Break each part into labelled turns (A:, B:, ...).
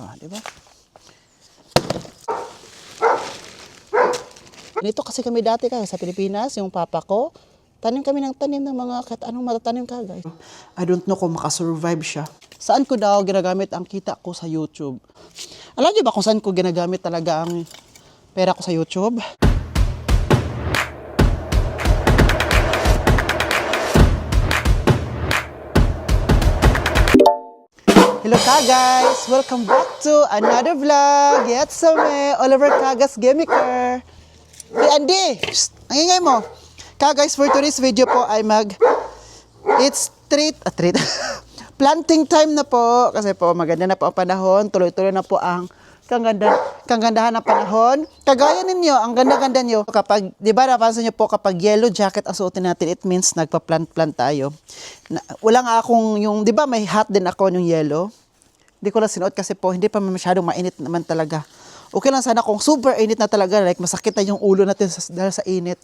A: Oh, di ba? Dito kasi kami dati sa Pilipinas, yung papa ko, tanim kami ng tanim ng mga kahit anong matatanim guys. I don't know kung makasurvive siya. Saan ko daw ginagamit ang kita ko sa YouTube? Alam niyo ba kung saan ko ginagamit talaga ang pera ko sa YouTube? Hello guys! Welcome back to another vlog. Yatsame, Oliver Kagas Gamiker. Hey Andy! Psst, ang ingay mo. Guys, for today's video po ay it's planting time na po. Kasi po maganda na po ang panahon. Tuloy-tuloy na po ang kagandahan ng panahon. Kagaya ninyo, ang ganda-ganda nyo. Kapag, di ba napansin nyo po, kapag yellow jacket ang suotin natin, it means nagpa-plant tayo. Wala nga akong yung, di ba may hat din ako yung yellow. Hindi ko lang sinuot kasi po, hindi pa masyadong mainit naman talaga. Okay lang sana kung super init na talaga, like masakit na yung ulo natin dahil sa init.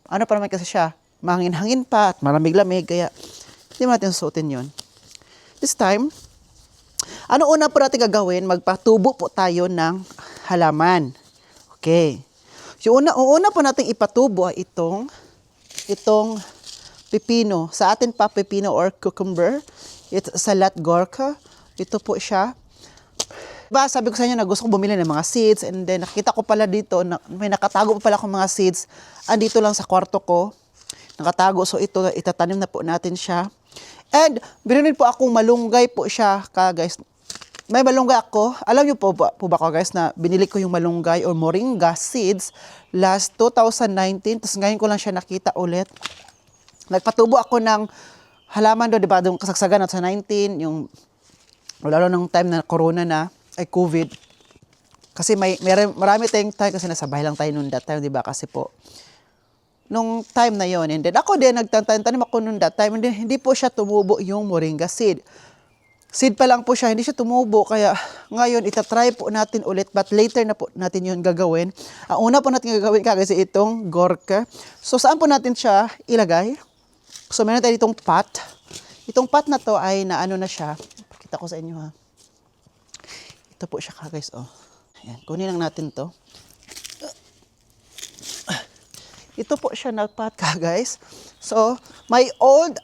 A: Ano pa naman kasi siya, mahangin-hangin pa at malamig-lamig, kaya hindi natin suotin yun. This time, ano una po natin gagawin? Magpatubo po tayo ng halaman. Okay. Yung una po natin ipatubo ay itong pipino. Sa atin pa, pipino or cucumber. It's salat gorka. Ito po siya. Diba, sabi ko sa inyo na gusto ko bumili ng mga seeds, and then nakita ko pala dito, may nakatago pa pala akong mga seeds. Andito lang sa kwarto ko. Nakatago. So ito, itatanim na po natin siya. And binili po akong malunggay po siya, guys. May malunggay ako. Alam niyo po ba guys, na binili ko yung malunggay or moringa seeds last 2019. Tapos ngayon ko lang siya nakita ulit. Nagpatubo ako ng halaman doon, diba? Doon kasagsagan at sa 19, yung lalo ng time na corona na, ay COVID. Kasi marami tayong time kasi nasa bahay lang tayo noon that time, diba? Kasi po, nung time na yon, and then ako din, nagtanim ako noon that time, and then hindi po siya tumubo yung moringa seed. Seed pa lang po siya, hindi siya tumubo, kaya ngayon, itatry po natin ulit, but later na po natin yun gagawin. Ang una po natin gagawin kasi itong gorka. So, saan po natin siya ilagay? So, meron tayo itong pot. Itong pot na to ay naano na siya. Pakita ko sa inyo ha. Ito po siya guys, oh. Ayan, kunin lang natin to. Ito po siya na pot guys. So, may old,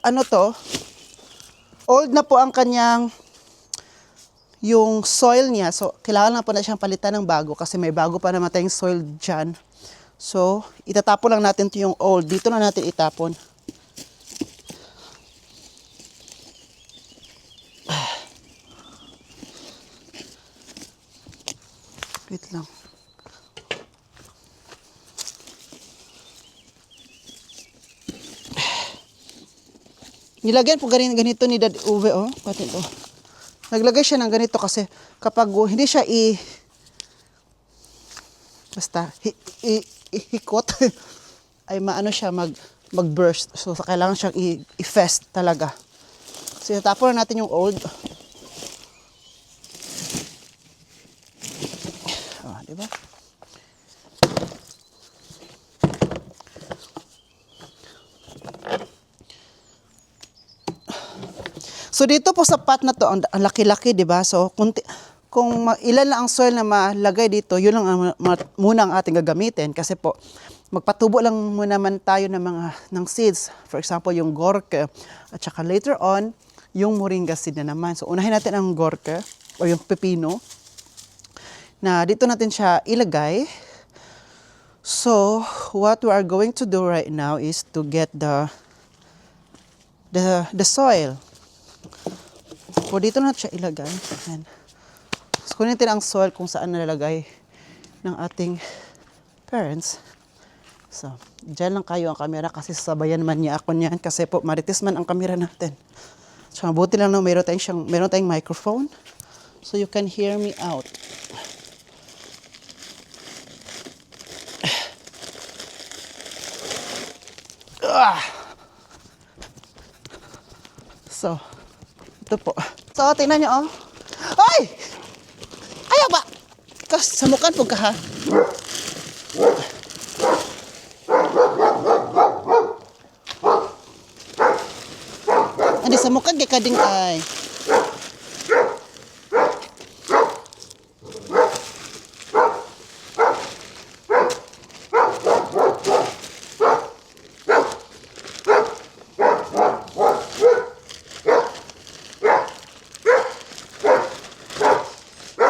A: old na po ang kanyang yung soil niya. So, kailangan na po na siyang palitan ng bago kasi may bago pa naman tayong soil dyan. So, itatapon lang natin ito yung old. Dito na natin itapon. Wait lang. Nilagyan po ganito ni Dad Uwe, oh. Pati ito. Naglagay siya ng ganito kasi kapag hindi siya basta hikot ay maano siya mag-burst. So kailangan siyang i-fest talaga. So tapon na natin yung old. Oh, di ba? So dito po sa pot na to, ang laki-laki, di ba? So kung ilan lang ang soil na malagay dito, yun lang muna ang ating gagamitin kasi po magpatubo lang muna man tayo ng seeds. For example, yung gorka at saka later on yung moringa seed na naman. So unahin natin ang gorka o yung pepino na dito natin siya ilagay. So what we are going to do right now is to get the soil. So, dito na siya ilagay. Ayan. So, kunin natin ang soil kung saan nalalagay ng ating parents. So, dyan lang kayo ang camera kasi sabayan man niya ako niyan kasi po maritis man ang camera natin. So, mabuti lang na meron tayong microphone so you can hear me out. So, ito po. So, tingnan nyo, oh. Ay! Ayaw ba? Samukan po ka, ha? Andi, samukan kay kading ay.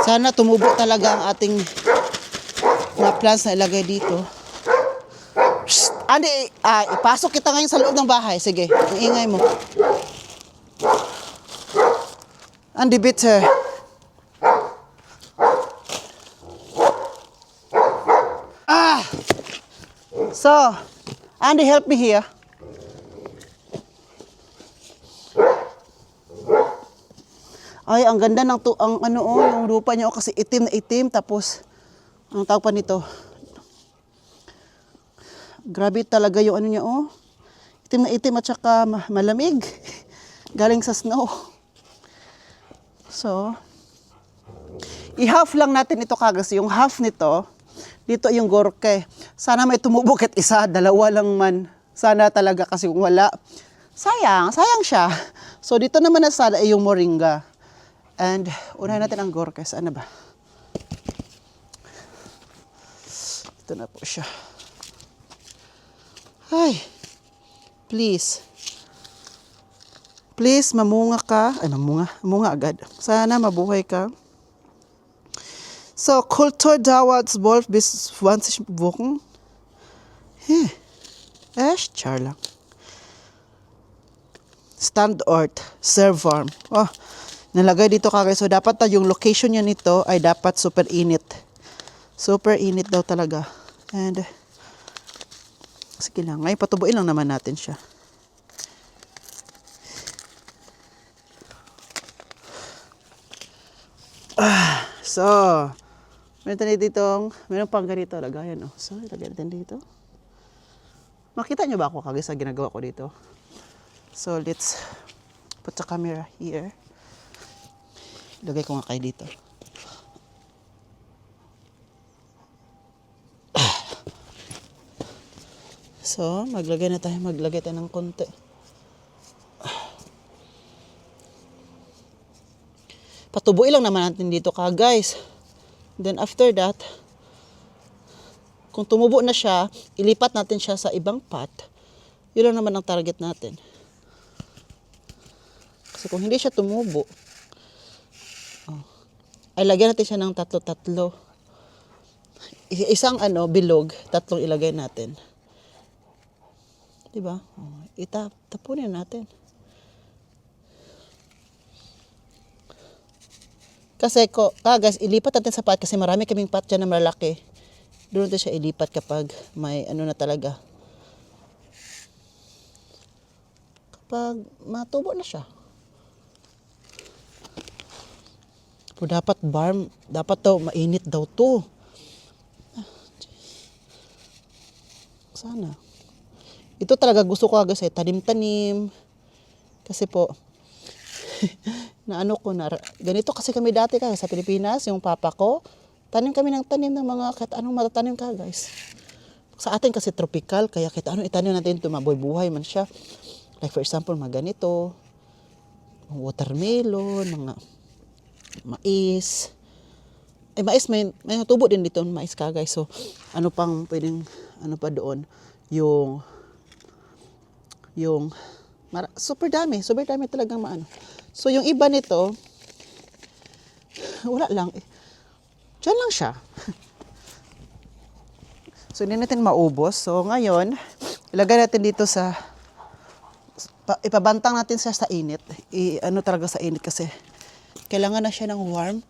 A: Sana tumubo talaga ang ating mga plants na ilagay dito. Shh! Andy, ipasok kita ngayon sa loob ng bahay. Sige, ang ingay mo. Andy, bitter. So, Andy, help me here. Ay, ang ganda ng yung lupa niya kasi itim na itim tapos ang tawag pa nito. Grabe talaga yung niya Itim na itim at saka malamig. Galing sa snow. So, i-half lang natin ito kasi yung half nito, dito yung gorke. Sana may tumubo kahit isa, dalawa lang man. Sana talaga kasi kung wala, sayang siya. So, dito naman na sana ay yung moringa. And, unahin natin ang gorke. Saan na ba? Ito na po siya. Ay, please. Please, mamunga ka. Ay, mamunga agad. Sana mabuhay ka. So, Kultur dauert 12 bis 20 Wochen. Echt, Charla. Standort, serve farm. Oh, nalagay dito kagay. So, dapat yung location niya nito ay dapat super init. Super init daw talaga. And, sige lang. Ngayon, patubuin lang naman natin siya. So, meron pang ganito. Lagayan, So, ilagay natin dito. Makita nyo ba ako kagay sa ginagawa ko dito? So, let's put the camera here. Ilagay ko nga kayo dito. So, maglagay tayo ng konti. Patubuin lang naman natin dito guys. Then after that, kung tumubo na siya, ilipat natin siya sa ibang pot. Yun lang naman ang target natin. Kasi kung hindi siya tumubo, ay lagyan natin siya ng tatlo. Isang bilog, tatlong ilagay natin. Diba? Tapunin natin. Kasi guys, ilipat natin sa pot kasi marami kaming pot dyan na malaki. Doon natin siya ilipat kapag may na talaga. Kapag matubo na siya. Pero dapat daw mainit daw to. Sana. Ito talaga gusto ko guys tanim-tanim. Kasi po, ganito kasi kami dati sa Pilipinas, yung papa ko, tanim kami ng mga kahit anong matatanim guys. Sa atin kasi tropical, kaya kahit anong itanim natin, mabuhay man siya. Like for example, mga ganito, watermelon, mga mais. Mais, may tubo din dito, mais guys. So, pang pwedeng, pa doon, super dami talagang So, yung iba nito, wala lang. Diyan lang siya. So, hindi natin maubos. So, ngayon, ilagay natin dito ipabantang natin siya sa init. Talaga sa init kasi kailangan na siya ng warm.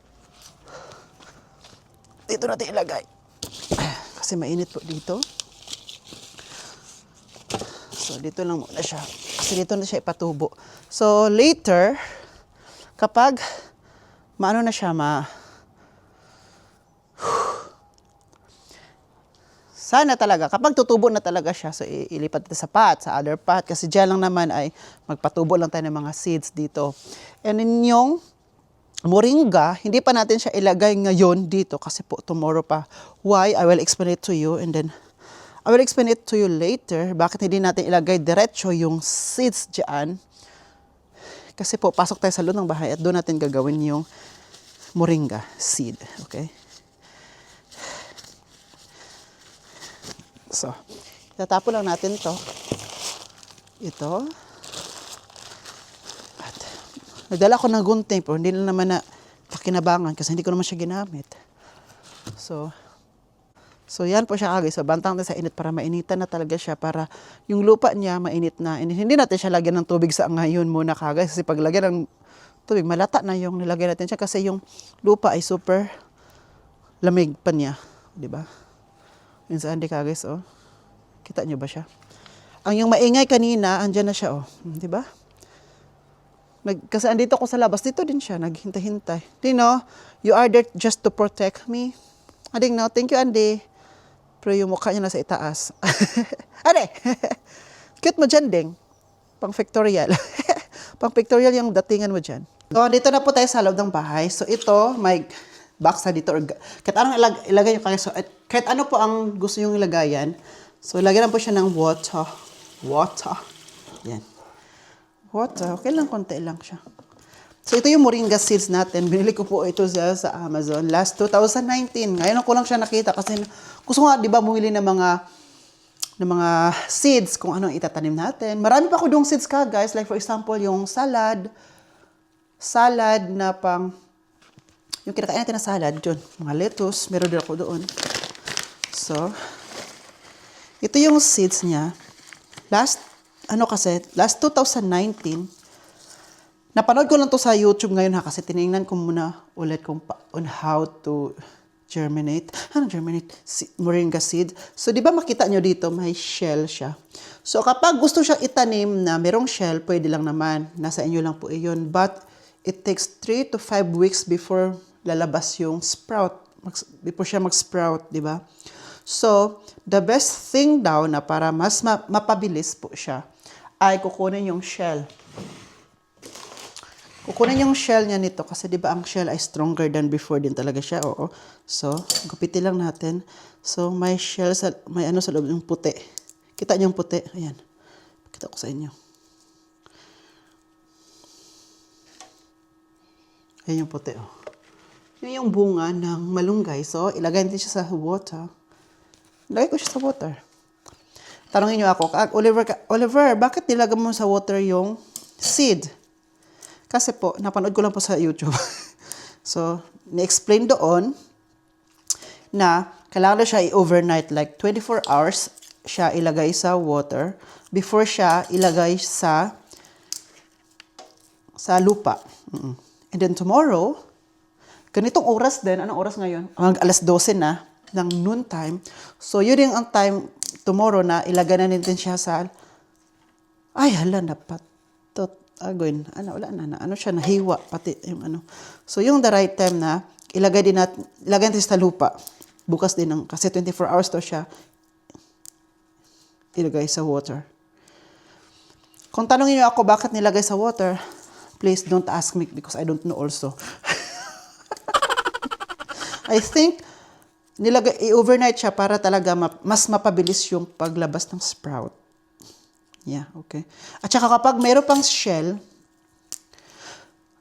A: Dito natin ilagay. Kasi mainit po dito. So, dito lang muna siya. Kasi dito na siya ipatubo. So, later, kapag na siya, sana talaga, kapag tutubo na talaga siya, so ilipat natin sa pot, sa other pot, kasi dyan lang naman ay magpatubo lang tayo ng mga seeds dito. And in yung moringa, hindi pa natin siya ilagay ngayon dito, kasi po tomorrow pa. Why? I will explain it to you, and then I will explain it to you later. Bakit hindi natin ilagay diretso yung seeds dyan? Kasi po, pasok tayo sa loob ng bahay at doon natin gagawin yung moringa seed. Okay? So, itatapo lang natin to. Ito. At nagdala ko ng gunting pero hindi na naman na pakinabangan kasi hindi ko naman siya ginamit. So yan po siya guys. So bantang natin sa init para mainitan na talaga siya para yung lupa niya mainit na. And hindi natin siya lagyan ng tubig sa ngayon muna guys. Kasi pag lagyan ng tubig, malata na yung nilagyan natin siya kasi yung lupa ay super lamig pa niya. Diba? Yun saan di guys, oh. Kita nyo ba siya? Ang yung maingay kanina, andyan na siya, oh. Diba? Kasi andito ko sa labas, dito din siya, naghintay-hintay. Dino, you are there just to protect me. Ading no, thank you, Andy. Pero yung mukha niya nasa itaas. Ade! Cute mo dyan, Ding. Pang pictorial. Pang pictorial yung datingan mo dyan. So, dito na po tayo sa loob ng bahay. So, ito, may box na dito. Or, kahit anong ilagay nyo kayo. So, kahit ano po ang gusto yung ilagayan. So, ilagyan po siya ng water. Water. Yan. Water. Okay lang, konti lang siya. So, ito yung moringa seeds natin. Binili ko po ito sa Amazon. Last 2019. Ngayon ko lang siya nakita kasi gusto nga, di ba, bumili ng mga seeds kung anong itatanim natin. Marami pa ko doong seeds guys. Like for example, yung salad na pang, yung kinakain natin na salad, yun. Mga lettuce, meron din ako doon. So, ito yung seeds niya. Last 2019, napanood ko lang to sa YouTube ngayon kasi tinignan ko muna ulit on how to germinate. Ano germinate? Moringa seed. So, di ba makita nyo dito, may shell siya. So, kapag gusto siyang itanim na merong shell, pwede lang naman. Nasa inyo lang po iyon. But, it takes 3 to 5 weeks before lalabas yung sprout. Before siya mag-sprout, di ba? So, the best thing daw na para mas mapabilis po siya, ay kukunin yung shell. Kukunin yung shell niya nito kasi 'di ba ang shell ay stronger than before din talaga siya. Oo. So, gupitin lang natin. So, may shell may ano sa loob yung puti. Kita niyo yung puti? Ayan. Pakita ko sa inyo. Ayan yung puti, oh. Yun yung bunga ng malunggay. So, ilagay natin siya sa water. Ilagay ko siya sa water. Tanungin niyo ako, Oliver, bakit nilagay mo sa water yung seed? Kasi po, napanood ko lang po sa YouTube. So, ni-explain doon na kailangan siya i-overnight, like 24 hours siya ilagay sa water before siya ilagay sa lupa. And then tomorrow, ganitong oras din, anong oras ngayon? Alas 12 na, ng noon time. So, yun yung ang time tomorrow na ilagay na natin siya sa, ay, hala, napatot. Agawin, wala na, ano siya, nahiwa, pati yung ano. So, yung the right time na, ilagay natin sa lupa. Bukas din, kasi 24 hours to siya, ilagay sa water. Kung tanongin niyo ako bakit nilagay sa water, please don't ask me because I don't know also. I think, i-overnight siya para talaga mas mapabilis yung paglabas ng sprout. Yeah, okay. At saka kapag mayroon pang shell,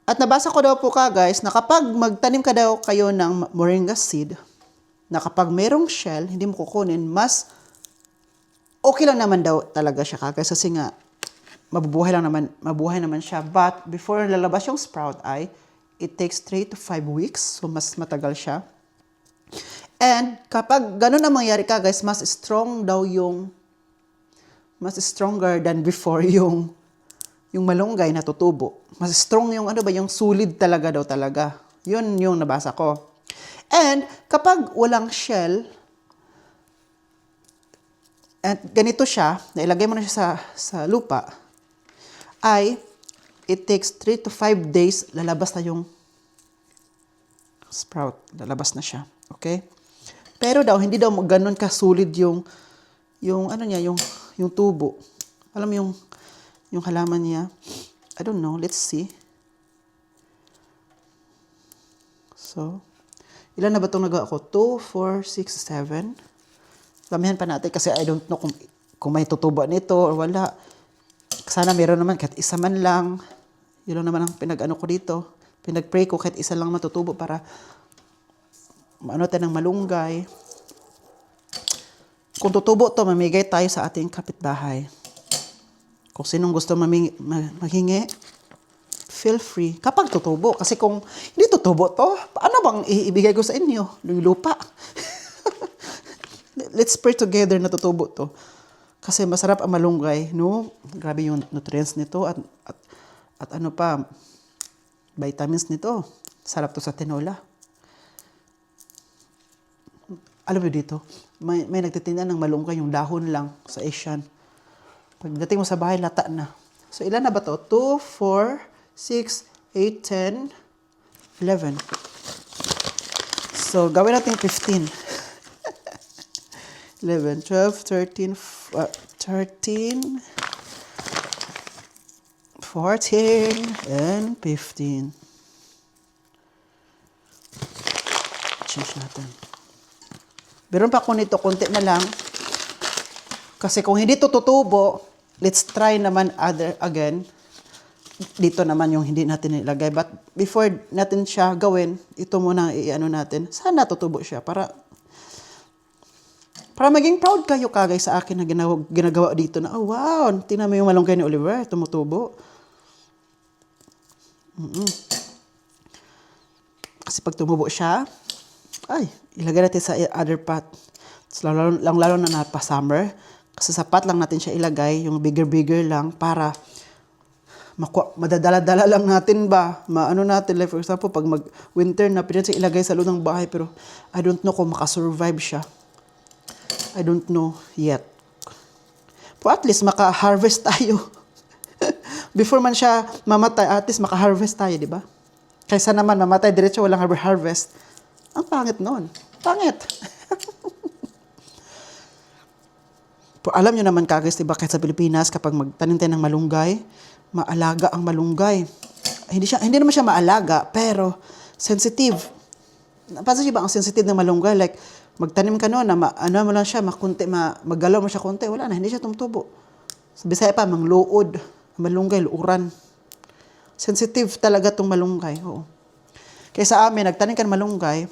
A: at nabasa ko daw po guys, na kapag magtanim ka daw kayo ng moringa seed, na kapag mayroong shell, hindi mo kukunin, mas okay lang naman daw talaga siya guys. Kasi nga, mabuhay naman siya. But before lalabas yung sprout it takes 3 to 5 weeks. So, mas matagal siya. And kapag ganun ang mangyari guys, mas stronger than before yung malunggay na tutubo. Mas strong yung yung sulid talaga daw talaga. Yun yung nabasa ko. And kapag walang shell, at ganito siya, nailagay mo na siya sa lupa, it takes 3 to 5 days, lalabas na yung sprout. Lalabas na siya. Okay? Pero daw, hindi daw ganun kasulid yung tubo. Alam mo yung halaman niya. I don't know. Let's see. So, ilan na ba itong nagawa ko? 2, 4, 6, 7. Lamihan pa natin kasi I don't know kung may tutubo nito or wala. Sana meron naman kahit isa man lang. Yun lang naman ang pinag-ano ko dito. Pinag-pray ko kahit isa lang matutubo para maano tayo ng malunggay. Kung tutubo to, mamigay tayo sa ating kapitbahay. Kung sinong gusto maghingi, feel free kapag tutubo. Kasi kung hindi tutubo to, paano bang ibigay ko sa inyo? Lupa. Let's pray together na tutubo to. Kasi masarap ang malunggay, no? Grabe yung nutrients nito at ano pa, vitamins nito. Sarap to sa tinola. Alam mo dito, may nagtitinda ng malunggay, yung dahon lang sa Asian. Pagdating mo sa bahay, lata na. So, ilan na ba to? 2, 4, 6, 8, 10, 11. So, gawin natin 15. 11, 12, 13, 13, 14, and 15. Change natin. Meron pa ako nito, konti na lang. Kasi kung hindi to tutubo, let's try naman again. Dito naman yung hindi natin nilagay. But before natin siya gawin, ito muna i-ano natin. Sana tutubo siya para maging proud kayo kagay sa akin na ginagawa dito na, oh wow, tingnan mo yung malunggay ni Oliver, tumutubo. Kasi pag tumubo siya, ay, ilagay natin sa other pot. Lalo na pa-summer. Kasi sa pot lang natin siya ilagay, yung bigger lang para madadala-dala lang natin ba. Maano natin, like for example, pag mag-winter na, pwede siya ilagay sa loob ng bahay, pero I don't know kung makasurvive siya. I don't know yet. Pero at least maka-harvest tayo. Before man siya mamatay, at least maka-harvest tayo, di ba? Kaysa naman mamatay diretso walang harvest. Ang pangit noon. Pangit. Pero alam nyo naman guys, diba, kahit sa Pilipinas, kapag magtanim tayo ng malunggay, maalaga ang malunggay. Hindi naman siya maalaga, pero sensitive. Napansin niyo ba ang sensitive ng malunggay? Like, magtanim ka noon, ano mo lang siya, maggalaw mo siya konti, wala na, hindi siya tumutubo. Sa Bisaya pa, mangluod. Malunggay, luuran. Sensitive talaga itong malunggay. Oo. Kaya sa amin, nagtanim ka ng malunggay,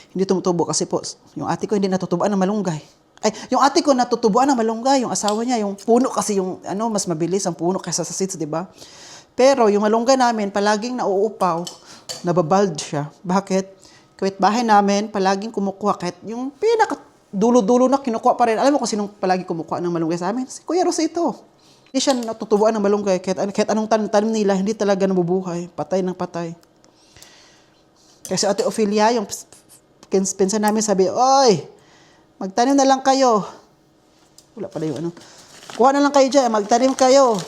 A: hindi tumutubo kasi po, yung ate ko hindi natutubuan ng malunggay. Ay, yung ate ko natutubuan ng malunggay, yung asawa niya, yung puno kasi yung mas mabilis ang puno kaysa sa seeds, di ba? Pero yung malunggay namin, palaging nauupaw, nababald siya. Bakit? Kahit bahay namin, palaging kumukuha, kahit yung dulo-dulo na kinukuha pa rin. Alam mo kung sinong palagi kumukuha ng malunggay sa amin? Si Kuya Rosito. Hindi siya natutubuan ng malunggay, kahit anong tanim nila, hindi talaga nabubuhay. Patay ng patay. Kasi Ate Ophelia, yung pinsan namin sabi, oy, magtanim na lang kayo. Wala pala yung ano. Kuha na lang kayo dyan, magtanim kayo.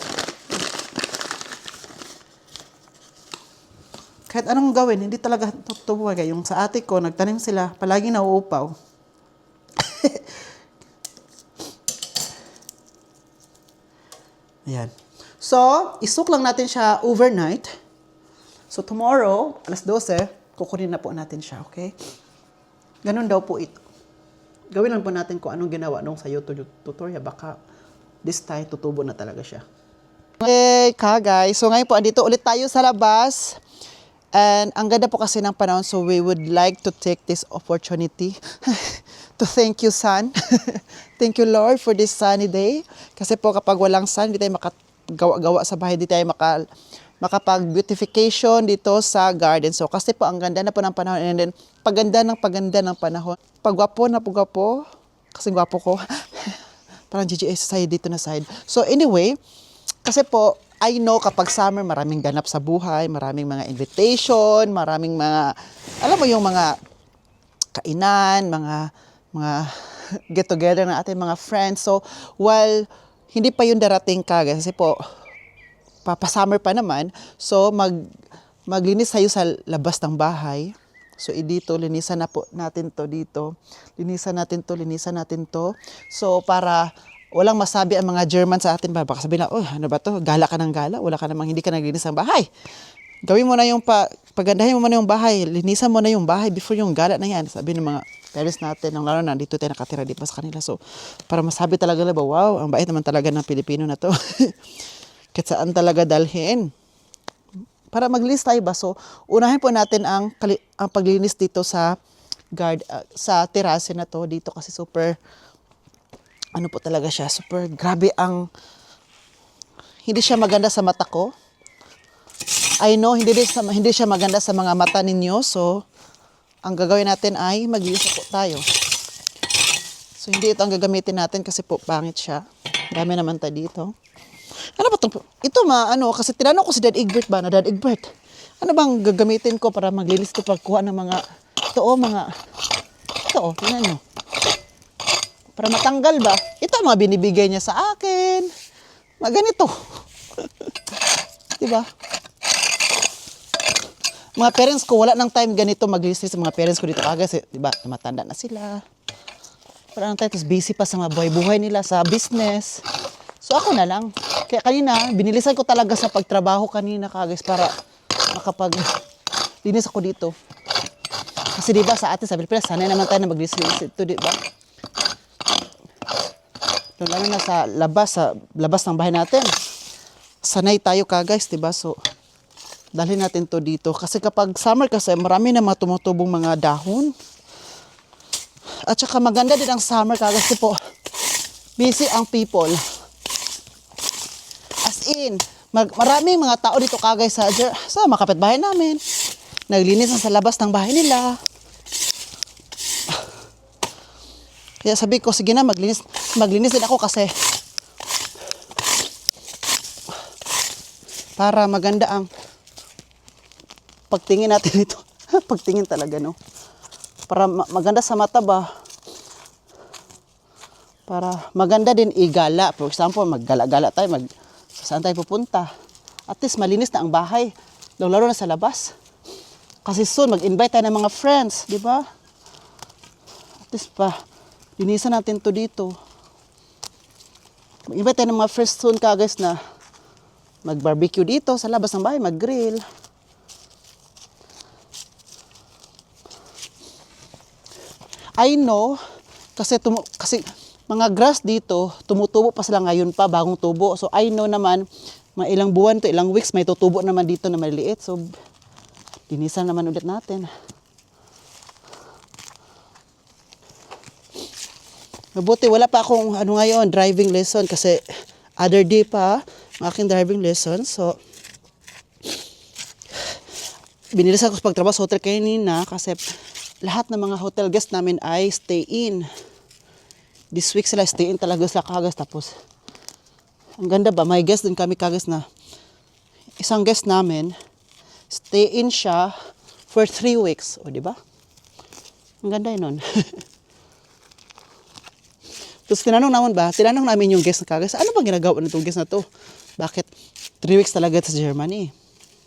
A: Kahit anong gawin, hindi talaga tutubuhay. Yung sa ate ko, nagtanim sila, palaging nauupaw. Ayan. So, isuk lang natin siya overnight. So, tomorrow, alas 12, kukunin na po natin siya, okay? Ganun daw po ito. Gawin lang po natin kung anong ginawa nung sa YouTube tutorial. Baka this time, tutubo na talaga siya. Okay, guys. So, ngayon po, andito ulit tayo sa labas. And ang ganda po kasi ng panahon, so we would like to take this opportunity to thank you, sun. Thank you, Lord, for this sunny day. Kasi po kapag walang sun, hindi tayo makagawa sa bahay, hindi tayo makapag-beautification dito sa garden. So kasi po ang ganda na po ng panahon, and then paganda ng panahon. Pagwapo na po gwapo, kasi gwapo ko. Parang GGS side dito na side. So anyway, kasi po, I know kapag summer, maraming ganap sa buhay, maraming mga invitation, maraming mga, alam mo yung mga kainan, mga get-together ng ating mga friends. So, while hindi pa yun darating kasi po, papasummer pa naman, so maglinis tayo sa labas ng bahay. So, dito, linisan na po natin to dito. Linisan natin to. So, para walang masabi ang mga German sa atin ba? Baka sabihin na, oh, ano ba to? Gala ka ng gala? Wala ka namang, hindi ka naglinis ng bahay. Gawin mo na yung, pagandahin mo na yung bahay. Linisan mo na yung bahay before yung gala na yan. Sabi ng mga parents natin, lalo na dito tayo nakatira di pa sa kanila. So, para masabi talaga na ba, wow, ang bait naman talaga ng Pilipino na to. Kahit saan talaga dalhin. Para maglinis tayo ba? So, unahin po natin ang paglinis dito sa sa terrace na to. Dito kasi super, ano po talaga siya, super grabe ang, hindi siya maganda sa mata ko. I know, hindi siya maganda sa mga mata ninyo. So, ang gagawin natin ay mag-use po tayo. So, hindi ito ang gagamitin natin kasi po pangit siya. Dami naman tayo dito. Ano ba ito? Ito kasi tinanong ko si Dad Egbert ba, na Dad Egbert, ano bang gagamitin ko para maglinis ko pagkuha ng mga, tingnan nyo. Para matanggal ba? Ito ang mga binibigay niya sa akin. Mga ganito. Diba? Mga parents ko, wala nang time ganito maglinis sa mga parents ko dito kasi, diba, matanda na sila. Wala nang time, tapos busy pa sa mga buhay-buhay nila sa business. So ako na lang. Kaya kanina, binilisan ko talaga sa pagtrabaho kanina guys para makapag-linis ako dito. Kasi diba sa atin sa Pilipinas, sanay naman tayo na maglinis ito, diba? Lalo na sa labas ng bahay natin. Sanay tayo guys, diba? So, dalhin natin to dito. Kasi kapag summer kasi, marami na mga tumutubong mga dahon. At saka maganda din ang summer kasi po, busy ang people. As in, maraming mga tao dito guys sa mga kapitbahay namin. Naglinis na sa labas ng bahay nila. Kaya sabi ko, sige na, maglinis din ako kasi para maganda ang pagtingin natin ito. Pagtingin talaga, no? Para maganda sa mata ba? Para maganda din igala. For example, maggala-gala tayo, saan tayo pupunta. At least malinis na ang bahay. Lalo na sa labas. Kasi soon, mag-invite tayo ng mga friends, di ba? At least linisan natin to dito. Mag-invite tayo ng mga friends soon guys na mag-barbecue dito sa labas ng bahay, mag-grill. I know, kasi mga grass dito, tumutubo pa sila ngayon pa, bagong tubo. So I know naman, mga ilang buwan to, ilang weeks, may tutubo naman dito na maliit. So, linisan naman ulit natin. Mabuti, wala pa akong ngayon, driving lesson kasi other day pa, ang aking driving lesson. So, binilisan ko sa pagtrabaho sa hotel kanina kasi lahat ng mga hotel guests namin ay stay in. This week sila stay in talaga sila kagas. Tapos, ang ganda ba, may guest din kami kagas na isang guest namin, stay in siya for 3 weeks. O, di ba? Ang ganda yun nun. Tapos tinanong namin yung guest na kagas, ano bang ginagawa nitong guest na to? Bakit 3 weeks talaga sa Germany?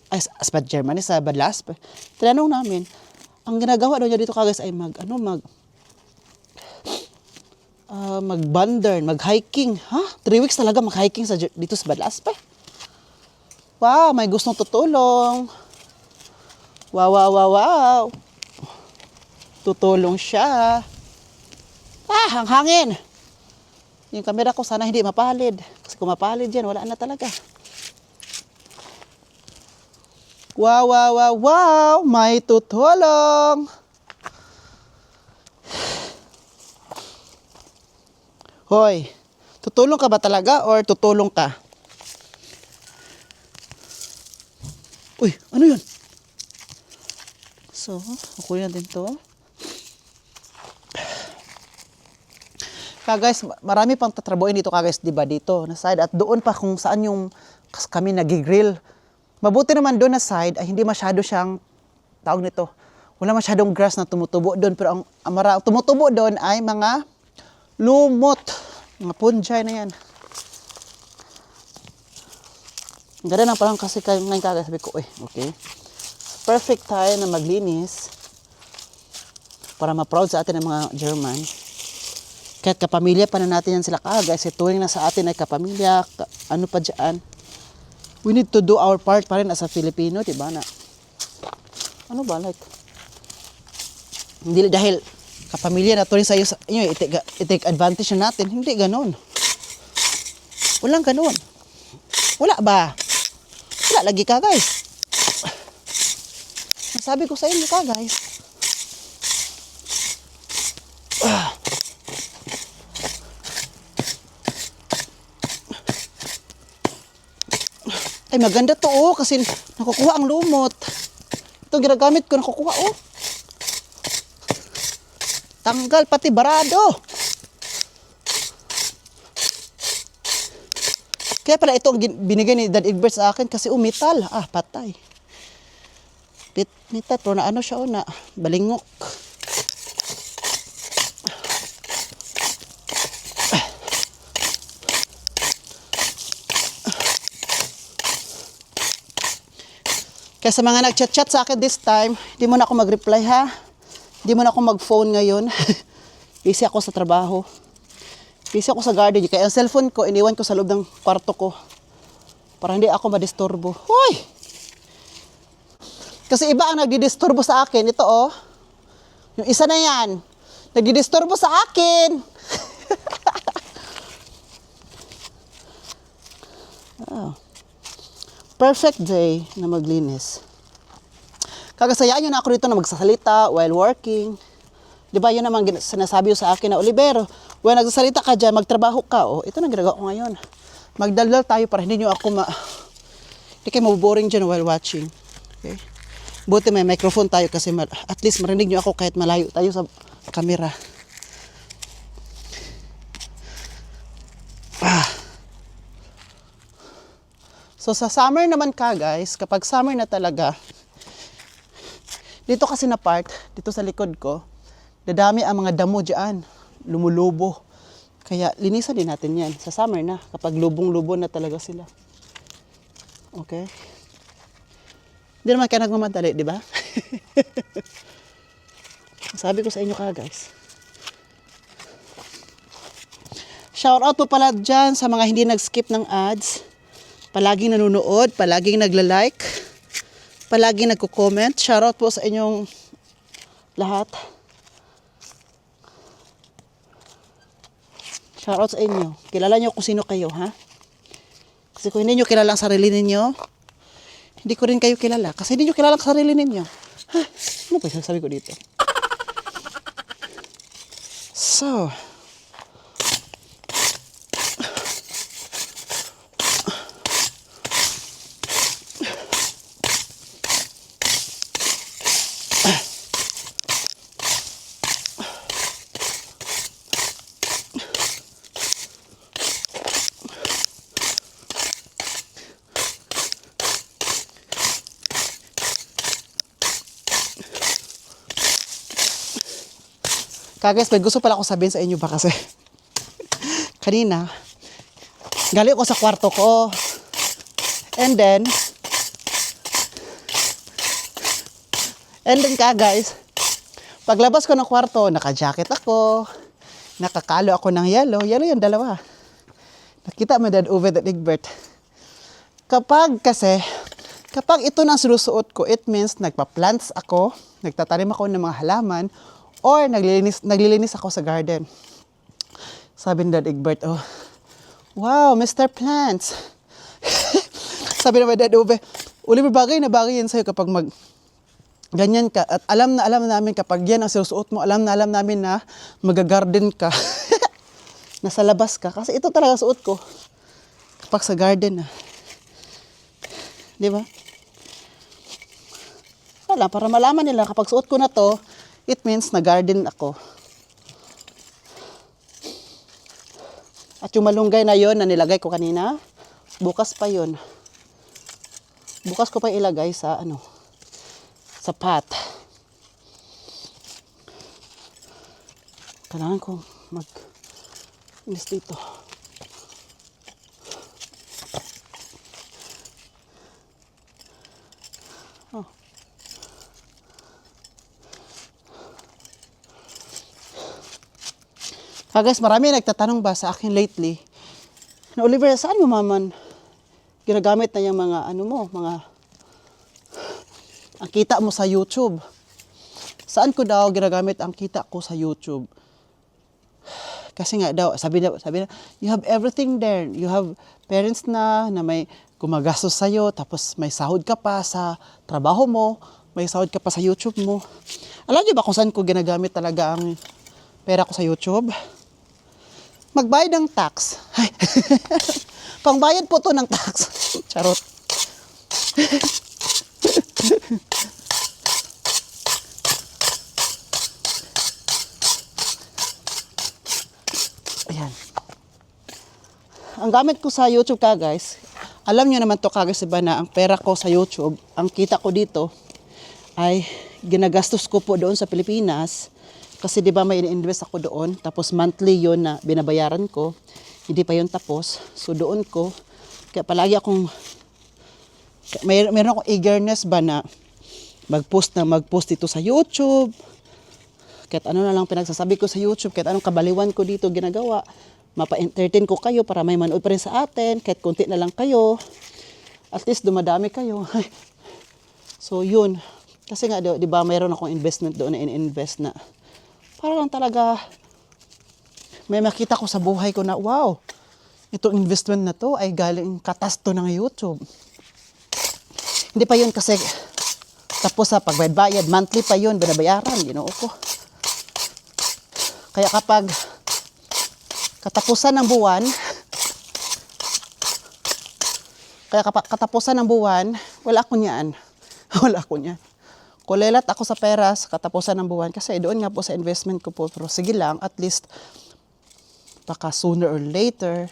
A: Sa Germany, sa Badlasp. Tinanong namin, ang ginagawa daw niya dito kagas ay mag-wandern, mag-hiking. 3 weeks talaga mag-hiking dito sa Badlasp. Wow, may gustong tutulong. Wow. Tutulong siya. Ang hangin. Yung camera ko sana hindi mapalid. Kasi kung mapalid yan, wala na talaga. Wow, may tutulong. Hoy, tutulong ka ba talaga or tutulong ka? Uy, ano yun? So, kukunin natin to. Guys, marami pang tatrabuhin dito guys, di ba dito na side at doon pa kung saan yung kami nagigrill. Mabuti naman doon na side ay hindi masyado siyang tawag nito. Wala masyadong grass na tumutubo doon pero ang tumutubo doon ay mga lumot, mga fungi na yan. Ang ganda na parang kasi ngayon kagad sabi ko, okay. Perfect tayo na maglinis para ma-proud sa atin ng mga German. Kahit kapamilya pa na natin yan sila guys. Tuwing na sa atin ay kapamilya, ano pa dyan. We need to do our part pa rin as a Filipino, diba na? Ano ba, like? Hindi dahil kapamilya na tuwing sa iyo, i-take advantage na natin. Hindi ganon. Walang ganon. Wala ba? Wala lagi ka guys. Sabi ko sa inyo ka guys. Ay, maganda to, oh, kasi nakukuha ang lumot. Ito, ginagamit ko, nakukuha, oh. Tanggal, pati barado. Kaya pala ito ang binigay ni Dad Egbert sa akin kasi metal. Ah, patay. Metal, pero na ano siya, oh, na balingok. Kaya sa mga nag-chat-chat sa akin this time, hindi mo na ako mag-reply, ha? Hindi mo na ako mag-phone ngayon. Busy ako sa trabaho. Busy ako sa garden. Kaya ang cellphone ko, iniwan ko sa loob ng kwarto ko. Para hindi ako madisturbo. Hoy! Kasi iba ang nagdidisturbo sa akin. Ito, oh. Yung isa na yan. Nagdidisturbo sa akin. Oh. Perfect day na maglinis. Kagasayaan nyo na ako dito na magsasalita while working. Di ba yun naman sinasabi sa akin na, Oliver, when nagsasalita ka dyan, magtrabaho ka. Oh, ito na ginagawa ko ngayon. Magdaldal tayo para hindi nyo ako hindi kayo maboboring dyan while watching. Okay? Buti may microphone tayo kasi at least marinig nyo ako kahit malayo tayo sa camera. So sa summer naman ka guys, kapag summer na talaga, dito kasi na part, dito sa likod ko, dadami ang mga damo dyan, lumulubo. Kaya linisan din natin yan sa summer na, kapag lubong-lubo na talaga sila. Okay? Hindi naman kayo nagmamadali, di ba? Sabi ko sa inyo ka guys. Shout out po pala dyan sa mga hindi nag-skip ng ads. Palaging nanonood, palaging nagla-like, palaging nagko-comment. Shoutout po sa inyong lahat. Shoutout sa inyo. Kilala nyo kung sino kayo, ha? Kasi kung hindi nyo kilala ang sarili ninyo, hindi ko rin kayo kilala. Kasi hindi nyo kilala ang sarili ninyo. Ha? Ano ba yung sabi ko dito? So, guys, may gusto pala ako sabihin sa inyo ba kasi kanina, galing ako sa kwarto ko. And then guys, paglabas ko ng kwarto, naka-jacket ako, nakakalo ako ng yellow yung dalawa. Nakita mo Dad over Dad Egbert. Kapag ito nang sinusuot ko, it means nagpa-plants ako, nagtatanim ako ng mga halaman, or naglilinis ako sa garden. Sabi ni Dad Egbert, oh, wow, Mr. Plants. Sabi naman Dad Ove, Oliver, bagay na bagay yan sa'yo kapag ganyan ka. At alam namin kapag yan ang sinusuot mo, alam namin na mag-garden ka. Nasa labas ka. Kasi ito talaga suot ko kapag sa garden na. Di ba? Wala, para malaman nila kapag suot ko na to, it means na-garden ako. At yung malunggay na yon na nilagay ko kanina, bukas pa yon. Bukas ko pa ilagay sa sa pot. Kailangan ko mag-inis dito. Oh. Guys, marami nagtatanong ba sa akin lately, na Oliver, saan mo maman ginagamit na yung mga ang kita mo sa YouTube? Saan ko daw ginagamit ang kita ko sa YouTube? Kasi nga daw, sabi na, you have everything there. You have parents na may gumagastos sa'yo, tapos may sahod ka pa sa trabaho mo, may sahod ka pa sa YouTube mo. Alam niyo ba kung saan ko ginagamit talaga ang pera ko sa YouTube? Magbayad ng tax. Pangbayad po to ng tax. Charot. Ayan. Ang gamit ko sa YouTube ka guys, alam nyo naman to guys, diba, na ang pera ko sa YouTube, ang kita ko dito ay ginagastos ko po doon sa Pilipinas. Kasi diba may in-invest ako doon, tapos monthly yon na binabayaran ko, hindi pa yun tapos. So doon ko, kaya palagi akong, meron akong eagerness ba na mag-post dito sa YouTube. Kahit ano na lang pinagsasabi ko sa YouTube, kahit anong kabaliwan ko dito ginagawa, mapa-entertain ko kayo para may manood pa rin sa atin, kahit konti na lang kayo. At least dumadami kayo. So yun, kasi nga di ba mayroon akong investment doon na in-invest na para lang talaga may makita ko sa buhay ko na wow, itong investment na to ay galing katasto ng YouTube. Hindi pa yun kasi tapos sa pagbayad, monthly pa yun, binabayaran, ginoo ko. Kaya kapag katapusan ng buwan, wala ako niyan. Wala ako niyan. Kulelat ako sa pera sa katapusan ng buwan kasi doon nga po sa investment ko po. Pero sige lang, at least baka sooner or later,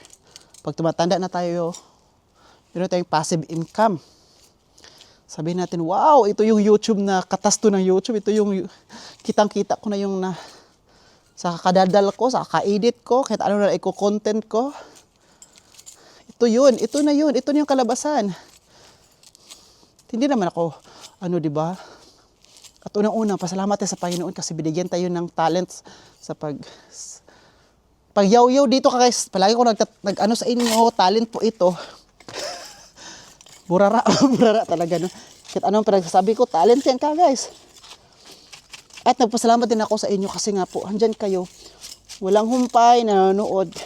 A: pag tumatanda na tayo, meron tayong passive income. Sabihin natin, wow, ito yung YouTube na katasto ng YouTube. Ito yung kitang-kita ko na yung na sa kakadadal ko, sa kaka-edit ko, kahit ano na i-content ko. Ito yun, ito na yung kalabasan. Hindi naman ako, di ba? At unang-una, pasalamat tayo sa Panginoon kasi binigyan tayo ng talents sa pagyaw-yaw dito ka guys. Palagi ko nag-ano sa inyo, talent po ito. Burara talaga. No? Kahit anong pinagsasabi ko, talent yan ka guys. At nagpasalamat din ako sa inyo kasi nga po, andyan kayo. Walang humpay, nanonood.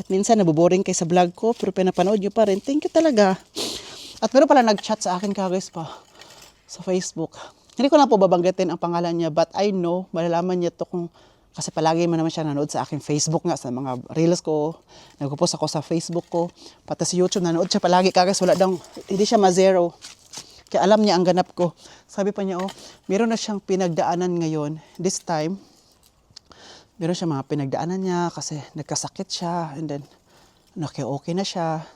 A: At minsan naboboring kayo sa vlog ko, pero pinapanood nyo pa rin. Thank you talaga. At meron pala nag-chat sa akin ka guys pa sa Facebook. Hindi ko na po babanggitin ang pangalan niya, but I know, malalaman niya to kung, kasi palagi man naman siya nanood sa aking Facebook nga, sa mga reels ko, nagpo-post ako sa Facebook ko, pati sa YouTube, nanood siya palagi kagas, hindi siya ma-zero. Kaya alam niya ang ganap ko. Sabi pa niya, meron na siyang pinagdaanan ngayon, this time, meron siya mga pinagdaanan niya kasi nagkasakit siya, and then, okay na siya.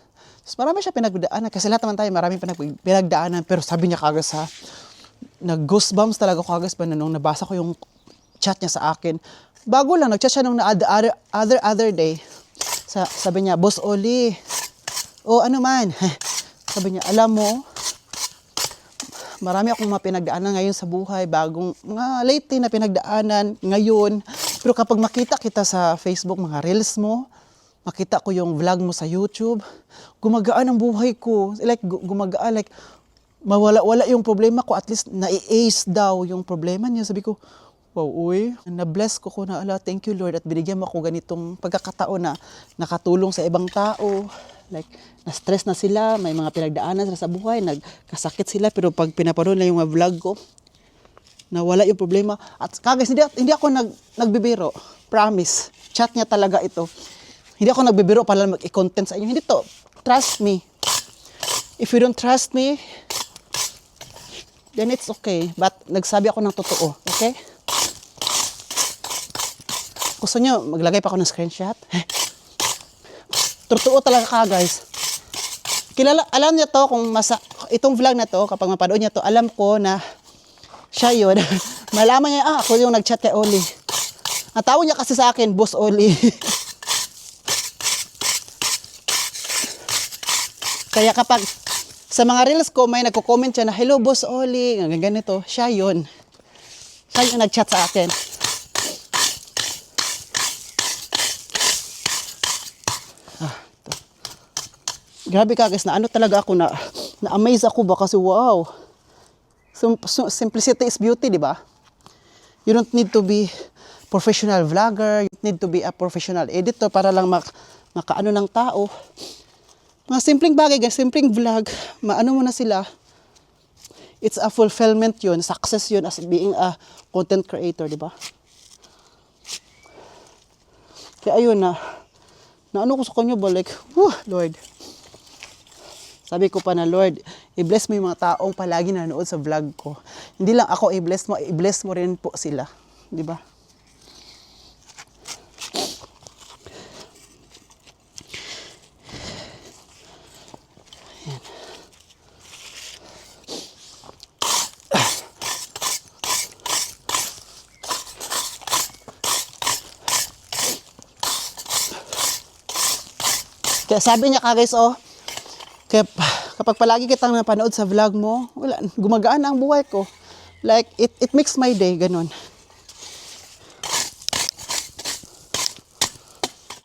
A: So, marami siya pinagdaanan, kasi lahat naman tayo maraming pinagdaanan, pero sabi niya kagas nag-goosebumps talaga ko kagas pa nung nabasa ko yung chat niya sa akin. Bago lang, nag-chat siya nung other day. Sabi niya, Boss Oli, ano man, sabi niya, alam mo, marami akong mga pinagdaanan ngayon sa buhay, bagong, mga lately na pinagdaanan ngayon, pero kapag makita kita sa Facebook, mga reels mo, makita ko yung vlog mo sa YouTube, gumagaan ang buhay ko. Like, gumagaan, like, mawala-wala yung problema ko. At least, na-ace daw yung problema niya. Sabi ko, wow, na-bless ko na, thank you Lord. At binigyan mo ako ganitong pagkakataon na nakatulong sa ibang tao. Like, na-stress na sila, may mga pinagdaanan sila sa buhay, nagkasakit sila. Pero pag pinapanood na yung vlog ko, nawala yung problema. At kagas, hindi ako nagbibiro. Promise. Chat niya talaga ito. Hindi ako nagbibiro para mag-i-content sa inyo. Hindi to. Trust me. If you don't trust me, then it's okay. But nagsabi ako ng totoo. Okay? Gusto nyo, maglagay pa ako ng screenshot? Totoo talaga ka, guys. Alam niya to, itong vlog na to, kapag mapanood niya to, alam ko na siya yun. Malaman niya, ako yung nag-chat kay Oli. Ang tawag niya kasi sa akin, Boss Oli. Kaya kapag sa mga reels ko, may nagko-comment siya na, hello, Boss Oli, ganito, siya yun. Siya yung nag-chat sa akin. Ito. Grabe ka guys, na ano talaga ako, na-amaze ako ba kasi wow. Simplicity is beauty, di ba? You don't need to be professional vlogger, you need to be a professional editor para lang makaano ng tao. Mga simpleng bagay, guys, simpleng vlog, maano mo na sila. It's a fulfillment yun, success yun as being a content creator, di ba? Kaya ayun na ano ko sa kanya ba, like, Lord. Sabi ko pa na, Lord, i-bless mo yung mga taong palagi nanonood sa vlog ko. Hindi lang ako i-bless mo rin po sila. Di ba? Kaya sabi niya guys, kaya kapag palagi kitang napanood sa vlog mo, wala, gumagaan ang buhay ko. Like, it makes my day, ganun.